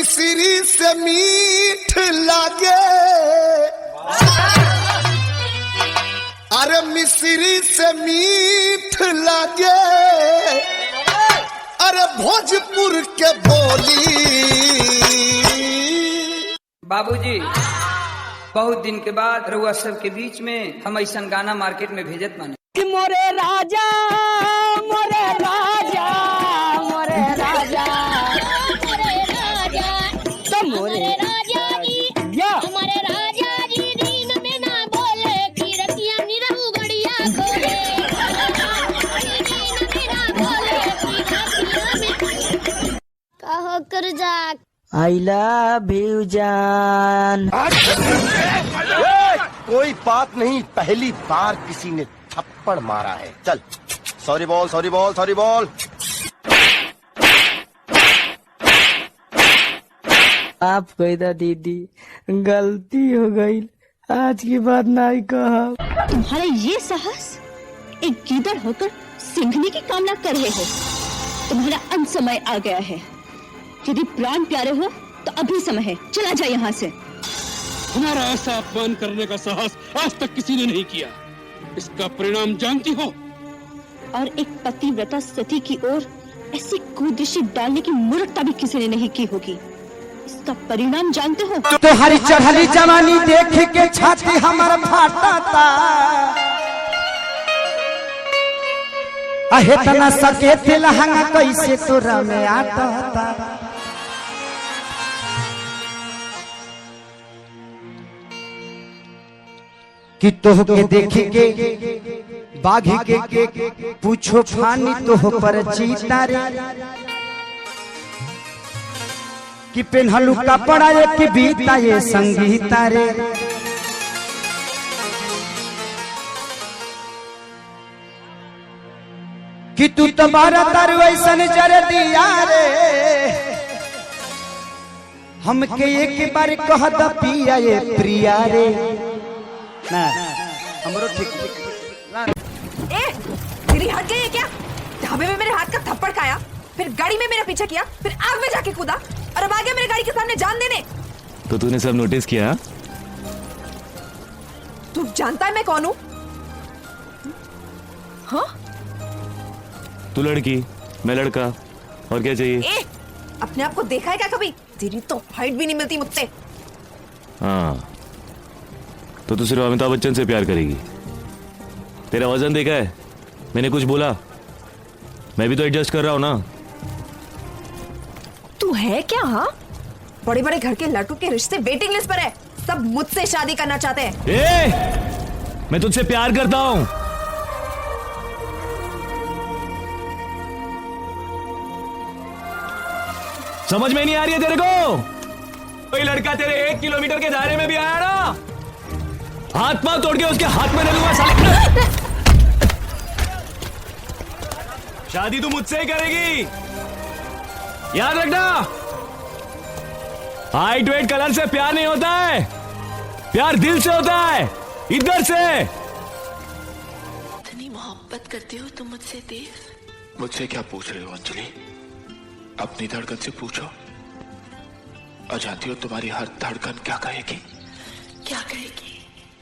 मिश्री से मीठ लागे, अरे मिश्री से मीठ लागे, अरे भोजपुर के बोली। बाबूजी, बहुत दिन के बाद रउआ सब के बीच में हम ऐसा गाना मार्केट में भेजत माने कि मोरे राजा मोरे राजा मोरे राजा तो मोरे राजा जी या हमारे राजा जी दिन में ना बोले कि रतिया निरहु गड़िया खोले, दिन में ना बोले कि रतिया में कहो कर जा आई लव यू जान। कोई बात नहीं, पहली बार किसी ने थप्पड़ मारा है। चल सॉरी बोल सॉरी बोल सॉरी बोल। आप कोई दा दीदी, गलती हो गई, आज की बात नहीं कहा। तुम्हारा ये साहस एक गीदड़ होकर सिंघने की कामना कर रहे हो। तुम्हारा अंत समय आ गया है। यदि प्राण प्यारे हो तो अभी समय है, चला जाए यहाँ से। हमारा ऐसा अपमान करने का साहस आज तक किसी ने नहीं किया। इसका परिणाम जानती हो? और एक पतिव्रता सती की ओर ऐसी कुदृष्टि डालने की मूर्खता भी किसी ने नहीं की होगी। इसका परिणाम जानते हो? तो हरी चढ़ली जवानी देख के छाती हमारा फाटा था, अहे तना सके तिलहंगा कैसे तोरा में आता था। कि तोह के देखी के बाघी के पूछो फानी तोह पर चीता रे, कि पेन्हलू कपड़ा ये कि बीता ये संगीता रे। कि तू तो बारा तार वैसन जर दिया रे, हमके एक बार कह द पिया ये प्रिया रे। ना हमरो ठीक ए, तेरी हट गई है क्या? ढाबे में मेरे हाथ का थप्पड़ खाया, फिर गाड़ी में मेरा पीछा किया, फिर आग में जाके कूदा और अब आ गया मेरे गाड़ी के सामने जान देने। तो तूने सब नोटिस किया? तू जानता है मैं कौन हूँ? हाँ? तू लड़की, मैं लड़का, और क्या चाहिए? ए, अपने आप को देखा है क्या कभी? तेरी तो हाइट भी नहीं मिलती मुझसे। हाँ, तो तू सिर्फ अमिताभ बच्चन से प्यार करेगी। तेरा वजन देखा है? मैंने कुछ बोला? मैं भी तो एडजस्ट कर रहा हूँ ना। तू है क्या? हाँ, बड़े बड़े घर के लड़कों के रिश्ते वेटिंग लिस्ट पर है, सब मुझसे शादी करना चाहते हैं। ए, मैं तुझसे प्यार करता हूँ। समझ में नहीं आ रही है तेरे को? कोई लड़का तेरे 1 किलोमीटर के दायरे में भी आया ना, हाथ पांव तोड़ के उसके हाथ में दे दूंगा साले। शादी तू मुझसे ही करेगी, याद रखना। हाइट वेट कलर से प्यार नहीं होता है, प्यार दिल से होता है, इधर से। इतनी मोहब्बत करते हो तुम मुझसे देव? मुझसे क्या पूछ रहे हो अंजलि? अपनी धड़कन से पूछो। और जानती हो तुम्हारी हर धड़कन क्या कहेगी? क्या कहेगी?